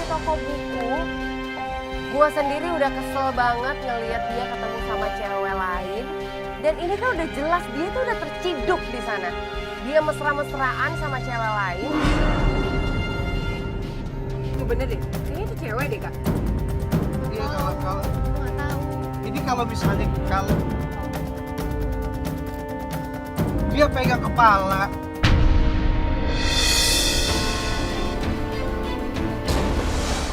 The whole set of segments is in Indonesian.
toko buku, gue sendiri udah kesel banget ngelihat dia ketemu sama cewek lain. Dan ini kan udah jelas dia tuh udah terciduk di sana. Dia mesra-mesraan sama cewek lain. Itu bener deh, kayaknya itu cewek deh kak. Iya kalau Gue gak tahu. ini kalau misalnya kalau dia pegang kepala,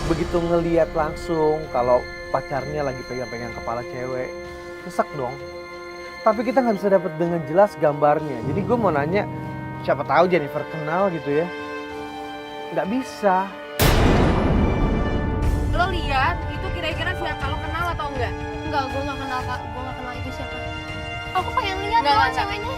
begitu ngelihat langsung kalau pacarnya lagi pegang-pegang kepala cewek, sesek dong. Tapi kita nggak bisa dapat dengan jelas gambarnya. Jadi gue mau nanya, siapa tahu Jennifer kenal gitu ya? Nggak bisa. Lo lihat itu kira-kira siapa, lo kenal atau enggak? Enggak, gue gak kenal kak, gue gak kenal itu siapa. Aku pengen lihat Enggak, doang enggak. ceweknya.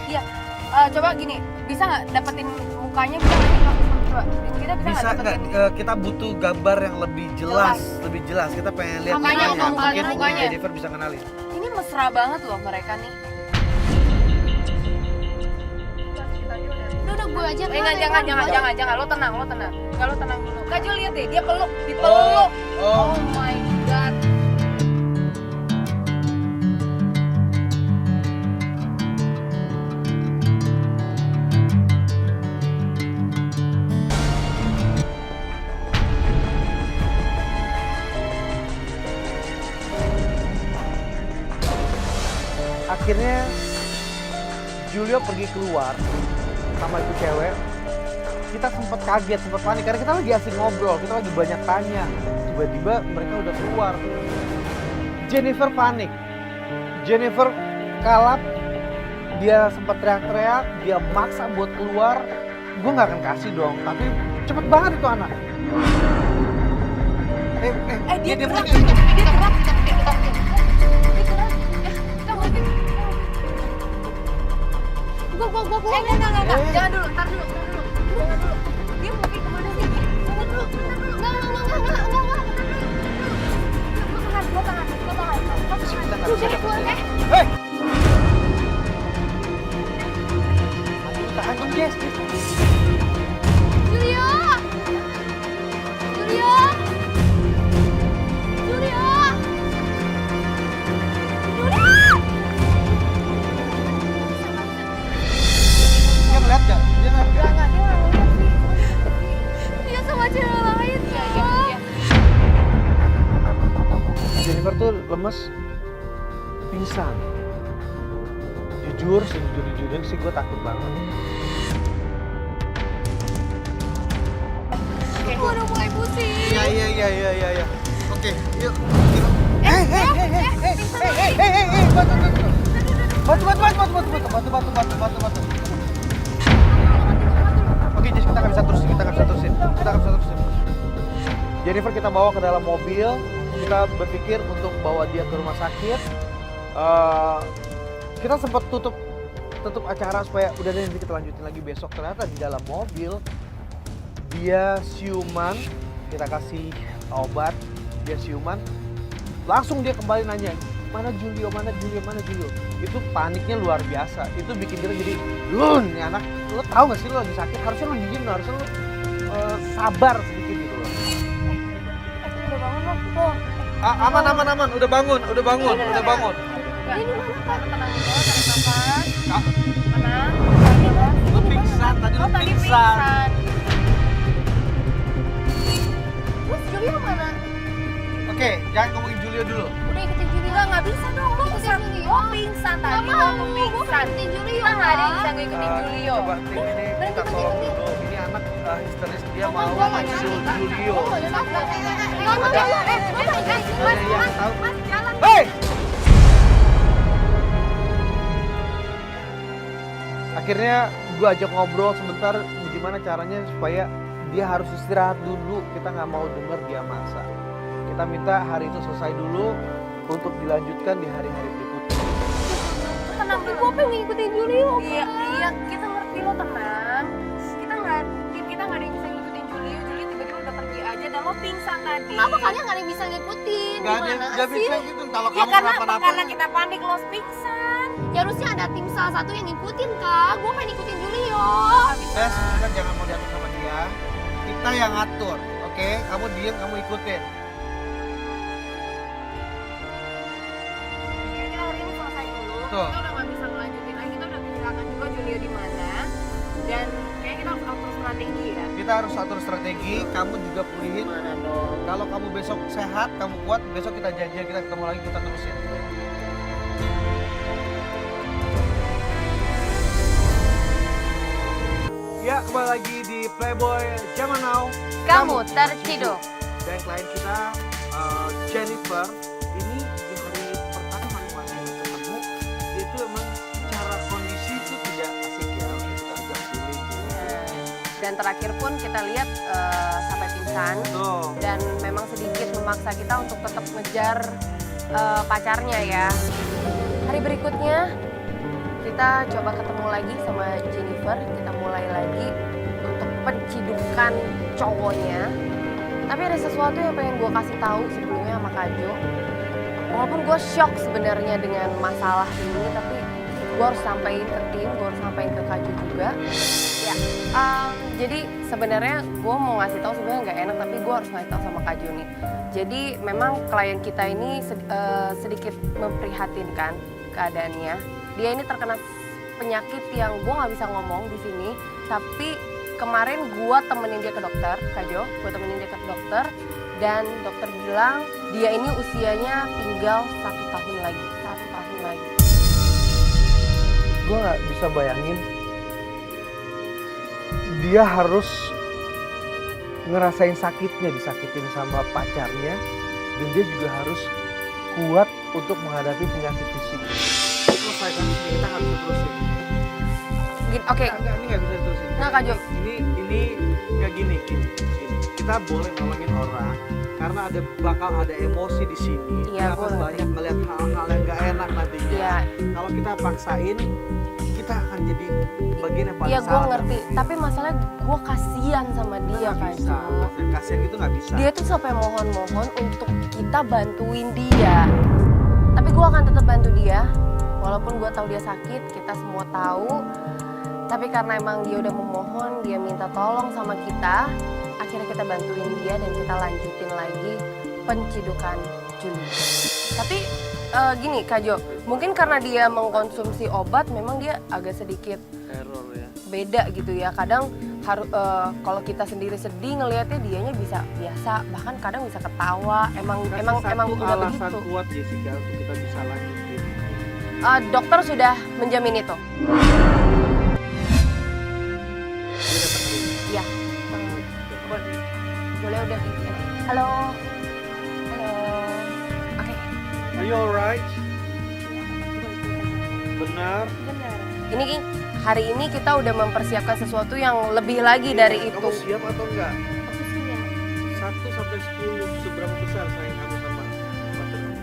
Iya, coba gini, bisa nggak dapetin mukanya, bisa nggak kita coba? Kita bisa Bisa nggak nggak? dapetin Kita butuh gambar yang lebih jelas, lebih jelas. Kita pengen lihat Mukanya, mukanya. Mungkin mukanya. Jennifer bisa kenalin. Ini mesra banget loh mereka nih. Udah gue aja. Enggak, jangan, lo tenang. Enggak, lo tenang dulu. Kak Jo lihat deh, dia dipeluk. Oh my god. Akhirnya Julio pergi keluar sama itu cewek. Kita sempat kaget, sempat panik karena kita lagi asik ngobrol, kita lagi banyak tanya. Tiba-tiba mereka udah keluar. Jennifer panik. Jennifer kalap. Dia sempat teriak-teriak, dia maksa buat keluar. Gue nggak akan kasih dong, tapi cepet banget itu anak. Dia gerak. Gue. Enggak. Jangan dulu, tar dulu. Dia mau pergi kemana sih? Tunggu dulu. Enggak. Gue tahan. Kita nggak bisa Udah keluar dapetin. deh. Hei! Aduh, tahan dong, Jess. Julio. Dia ngeliat nggak? Dia nggak. Dia nggak ngeliat sih. Dia sama cewek lain ya. Jennifer tuh lemes, pingsan. Jujur sih gue takut banget. Gue udah mulai pusing. Iya. Oke, yuk. Hei, batu. Oke, Jess, kita nggak bisa terusin. Jennifer kita bawa ke dalam mobil. Kita berpikir untuk bawa dia ke rumah sakit. Kita sempat tutup acara supaya udah deh nanti kita lanjutin lagi besok. Ternyata di dalam mobil dia siuman, kita kasih obat, dia siuman, langsung dia kembali nanya, mana Julio? Itu paniknya luar biasa, itu bikin kita jadi, nih anak, lo tau gak sih lo lagi sakit, harusnya lo diem, harusnya lo sabar sedikit gitu loh. Udah bangun lo. Tuh. Aman, udah bangun. Ini mana Kak? Tenang dulu, tarik nafas. Tenang. Lo pingsan, tadi lo pingsan. Terus Julio mana? Oke, jangan ngomongin Julio dulu. Udah ikutin Julio. Nggak bisa dong, lo Ikutin Julio. Lo pingsan tadi, Nggak lo mau, gue pingsan. ikutin Julio. Kita nggak ada yang bisa ngikutin Julio. Coba ini kita tolong dulu. Ini anak histeris, dia mau Gua nggak nyusul ngerti. Julio. Mas, yang tahu. jalan. Hei! Akhirnya gue ajak ngobrol sebentar gimana caranya supaya dia harus istirahat dulu. Kita nggak mau denger dia maksa. Kita minta hari itu selesai dulu untuk dilanjutkan di hari-hari berikutnya. Tenang, gue pengen ngikutin Julio. Iya, kita ngerti lo tenang. Tim kita nggak ada yang bisa ngikutin Julio. Julio tiba-tiba udah pergi aja dan lo pingsan tadi. Kenapa kalian gak ada yang bisa ngikutin? Nggak bisa gitu. Kalau Ya kamu karena kenapa-napa. kita panik lo pingsan. Ya harusnya ada tim salah satu yang ngikutin kak. Gue pengen ikutin Julio. Kita jangan mau diatur sama dia. Kita yang ngatur, oke? Oke, kamu diem, kamu ikutin. Kayaknya kita hari ini selesai dulu. Betul. Kita udah nggak bisa melanjutin lagi. Kita udah kehilangan juga Julio di mana. Dan kayaknya kita harus atur strategi ya. Kita harus atur strategi, kamu juga pulihin. Gimana dong? Kalau kamu besok sehat, kamu kuat, besok kita janjian kita ketemu lagi, kita terusin. Ya, kembali lagi di Playboy Zaman Now. Kamu terciduk. Dan klien kita, Jennifer, ini di hari pertama kemarin ketemu, dia itu emang secara kondisi itu tidak asik ya, kita agak sulit. Dan terakhir pun kita lihat sampai pingsan. Tuh. Dan memang sedikit memaksa kita untuk tetap ngejar pacarnya ya. Hari berikutnya kita coba ketemu lagi sama Jennifer, kita mulai lagi untuk pencidukan cowoknya. Tapi ada sesuatu yang pengen gue kasih tahu sebelumnya sama Kak Jo. Walaupun gue shock sebenarnya dengan masalah ini, tapi gue harus sampaikan ke tim, gue harus sampaikan ke Kak Jo juga. Ya, jadi sebenarnya gue mau ngasih tahu sebenarnya nggak enak, tapi gue harus ngasih tahu sama Kak Jo nih. Jadi memang klien kita ini sedikit memprihatinkan keadaannya. Dia ini terkena penyakit yang gue nggak bisa ngomong di sini, tapi kemarin gue temenin dia ke dokter, Kak Jo, gue temenin dia ke dokter, dan dokter bilang dia ini usianya tinggal 1 tahun lagi, 1 tahun lagi. Gue nggak bisa bayangin dia harus ngerasain sakitnya, disakitin sama pacarnya, dan dia juga harus kuat untuk menghadapi penyakit fisik. Selesaikan ini, kita nggak bisa terusin. Oke, Enggak, ini nggak bisa terusin. Nah, Kak Jo. Ini nggak gini. Kita boleh nolongin orang karena bakal ada emosi di sini. Iya, Kita akan boleh. banyak melihat hal-hal yang nggak enak nantinya. Iya. Kalau kita paksain, kita akan jadi bagian yang paling iya gue salah. ngerti, tapi masalahnya gue kasihan sama dia, Nggak Kak bisa. Jo. Kasihan gitu nggak bisa. Dia tuh sampai mohon-mohon untuk kita bantuin dia. Tapi gue akan tetap bantu dia, walaupun gue tahu dia sakit, kita semua tahu. Tapi karena emang dia udah memohon, dia minta tolong sama kita, akhirnya kita bantuin dia dan kita lanjutin lagi pencidukan Juli. Tapi gini Kak Jo, mungkin karena dia mengkonsumsi obat, memang dia agak sedikit Error ya. beda gitu ya. Kadang harus kalau kita sendiri sedih ngelihatnya dianya bisa biasa, bahkan kadang bisa ketawa. Emang udah alasan begitu. kuat Jessica untuk kita bisa lanjutin. Dokter sudah menjamin itu. Dia datang ke sini. Iya. Boleh udah di. Halo. Halo. Oke. Are you alright? Benar. Benar. Ini hari ini kita udah mempersiapkan sesuatu yang lebih lagi dari itu. Kamu siap atau enggak? Aku siap. 1 sampai 10 seberapa besar sayang kamu sama pacar kamu?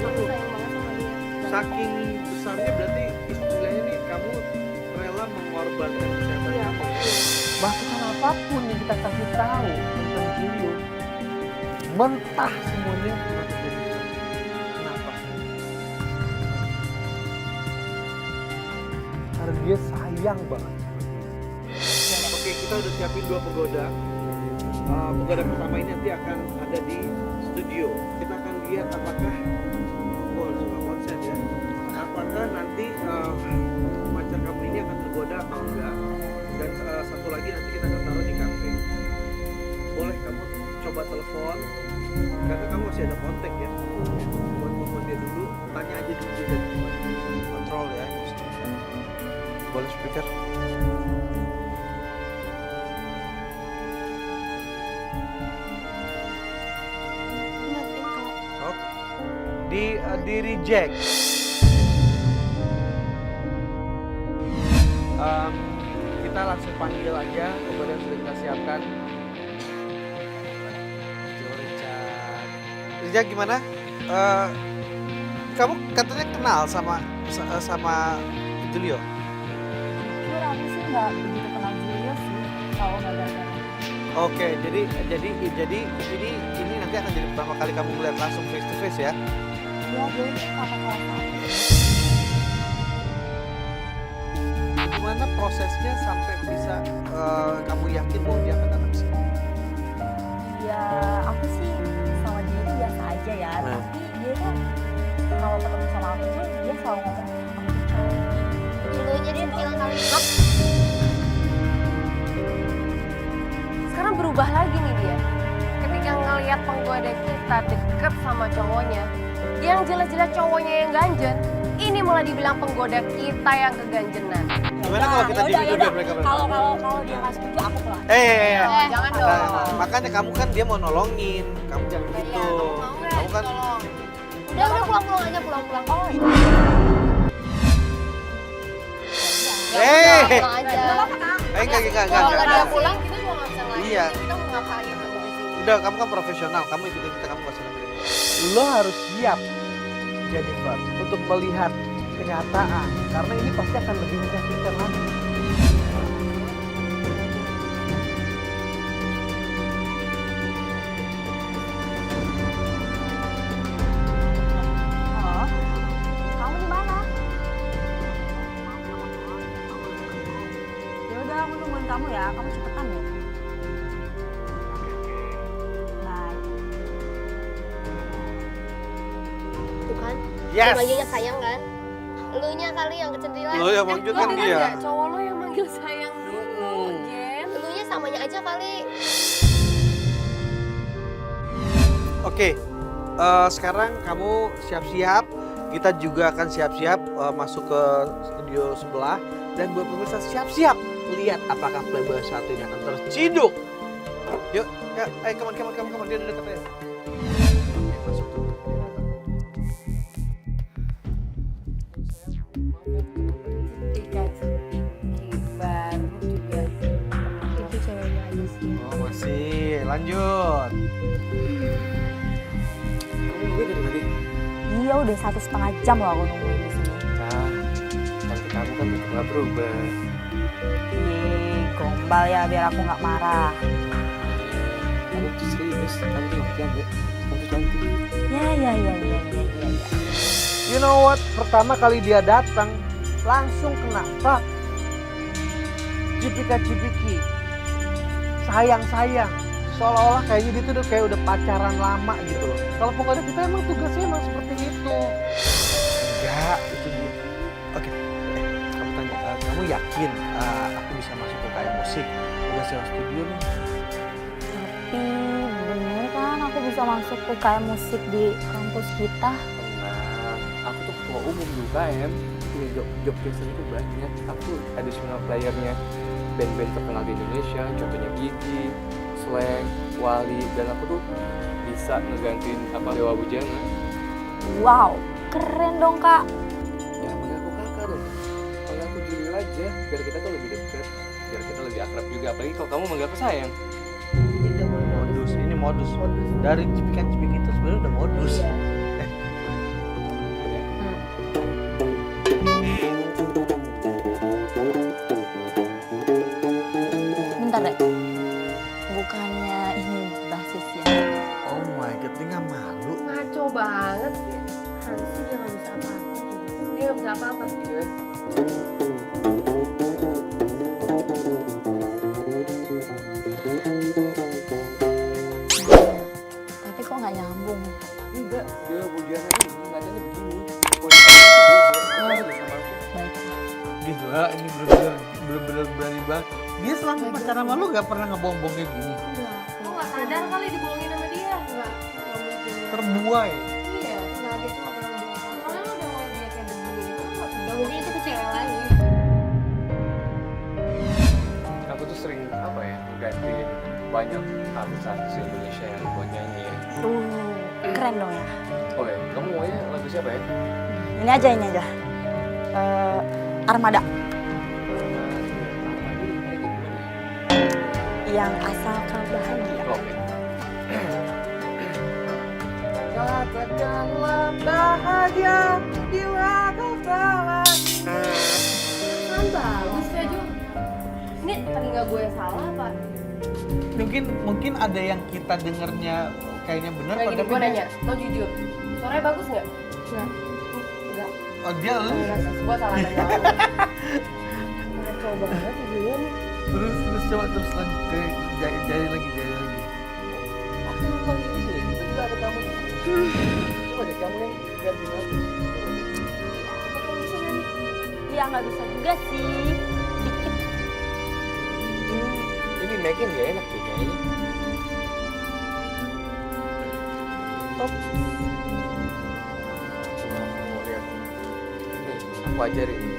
Aku sayang banget sama dia. Saking besarnya berarti istilahnya nih kamu rela mengorbankan kesehatan Iya. kamu. Masukan apapun yang kita kasih tahu tentang Julio, mentah semuanya untuk Jennifer. Kenapa? Karena dia sayang banget sama dia. Oke, kita udah siapin 2 penggoda. Penggoda pertama ini nanti akan ada di studio. Kita akan lihat apakah suka konsen ya. Apakah nanti pacar kamu ini akan tergoda atau enggak? Dan satu lagi nanti kita akan taruh di kafe. Boleh kamu coba telepon karena kamu masih ada kontak ya. Buat telepon dia dulu, tanya aja dulu dia dari mana. Kontrol ya. Boleh speaker. Ingatin kok. Oh. Di reject. Kita langsung panggil aja kemudian sudah kita siapkan. Richard gimana? Kamu katanya kenal sama Julio? Jujur aku sih nggak begitu kenal Julio sih. Tahu nggak dari. Oke, jadi ini nanti akan jadi pertama kali kamu melihat langsung face to face ya? Dia gue kakak kelas aku. Gimana prosesnya sampai bisa kamu yakin bahwa dia akan datang ke sini? ngeliat penggoda kita deket sama cowoknya, yang jelas-jelas cowoknya yang ganjen, ini malah dibilang penggoda kita yang keganjenan. Gimana kalau kita diem dulu biar mereka Kalau dia nggak setuju aku pulang. Jangan dong. Nah, makanya kamu kan dia mau nolongin, kamu jangan Iya, begitu. kamu mau nggak Kamu kan ditolong? Udah pulang-pulang aja, pulang-pulang. Oh, iya. Pulang aja. enggak. Kalau nggak dia pulang, kita juga nggak bisa ngelanjutin. Iya. Kita mau ngapain lagi di sini? Udah, kamu kan profesional, kamu ikutin kita, kamu gak usah dengerin. Lo harus siap, Jennifer, untuk melihat kenyataan, karena ini pasti akan lebih menyakitkan lagi. Halo? Kamu di mana? Ya udah, aku nungguin kamu ya. Kamu cepetan ya. Bye. Tuh kan, Yes! manggilnya sayang kan? Elunya kali yang kecendilan. Lo yang manggil kan Lo dia. nggak? Cowok lo yang manggil sayang dulu, Jen. Elunya samanya aja kali. Oke, sekarang kamu siap-siap. Kita juga akan siap-siap masuk ke studio sebelah. Dan buat pemirsa siap-siap lihat apakah Playboy 1 ini akan terciduk. Yuk, ya, ayo come on, dia udah deket ya. Masuk tuh. Baru juga. Itu ceweknya aja sih. Oh masih, lanjut. Kamu nungguin dari tadi? Iya, udah 1,5 jam loh aku nungguin di sini. Tapi kamu kan tetap gak berubah. Gombal ya biar aku nggak marah. Kamu tuh serius, kamu tuh gak bercanda. Kamu tuh cantik. Ya. You know what? Pertama kali dia datang, langsung kena bak. Cipika-cipiki. Sayang-sayang. Seolah-olah kayaknya dia tuh udah pacaran lama gitu loh. Kalau pokoknya kita emang tugasnya emang seperti itu. Enggak, itu dia. Oke, kamu tanya, kamu yakin aku bisa masuk ke UKM musik? Udah sewa studio nih. Tapi bener kan aku bisa masuk UKM musik di kampus kita? Nah, aku tuh ketua umum di UKM. Ini job desk itu banyak. Aku additional playernya band-band terkenal di Indonesia. Contohnya Gigi, Slang, Wali, dan aku tuh bisa ngegantiin Dewa Bujana. Wow, keren dong kak. Ya, panggil aku kakak dong. Panggil aku Julio aja, biar kita tuh lebih dekat. Biar kita lebih akrab juga. Apalagi kalau kamu manggil aku sayang. Modus, ini modus. Dari cipikan-cipik itu sebenarnya udah modus. Bentar deh. Bukannya ini basisnya? Oh my god, dia nggak malu. Ngaco banget sih. Harusnya dia nggak bisa apa-apa. Dia nggak bisa apa-apa. Tapi kok nggak nyambung? Enggak, Dewa Bujana ini ngacanya begini. Posisinya tuh beda. Kamu udah sama aku. Baik. Gila, ini bener-bener berani banget. Dia selama pacaran sama lu gak pernah ngebohong-bohong kayak gini. Lo nggak sadar kali dibohongin sama dia? Nggak mungkin. Terbuai. Iya, nggak dia tuh nggak pernah bohong. Soalnya lo udah mau dia kayak begini, nggak mungkin itu ke cewek lain. Aku tuh sering gantiin banyak artis-artis Indonesia yang buat nyanyi ya. Keren dong ya. Oh ya, kamu maunya lagu siapa ya? Ini aja. Armada. Yang asal kau bahagia. Oke. Katakanlah bahagia bila kau bahagia. Kan bagus ya Ju. Ini telinga gue yang salah apa? Mungkin ada yang kita dengernya kayaknya bener. Kayak gini, tapi gue dia- nanya, lo jujur, suaranya bagus nggak? Enggak. Oh dia lu. Gue salah nanya. Ngaco banget sih dia nih. Terus coba terus lanjut. Jari lagi. Aku memang ini deh, tiba-tiba ada kamu. Coba deh kamu yang ganti lagu. Ya nggak bisa juga sih. Dikit. Ini makin gak enak sih kayaknya. Coba aku mau lihat. Nih, aku ajarin.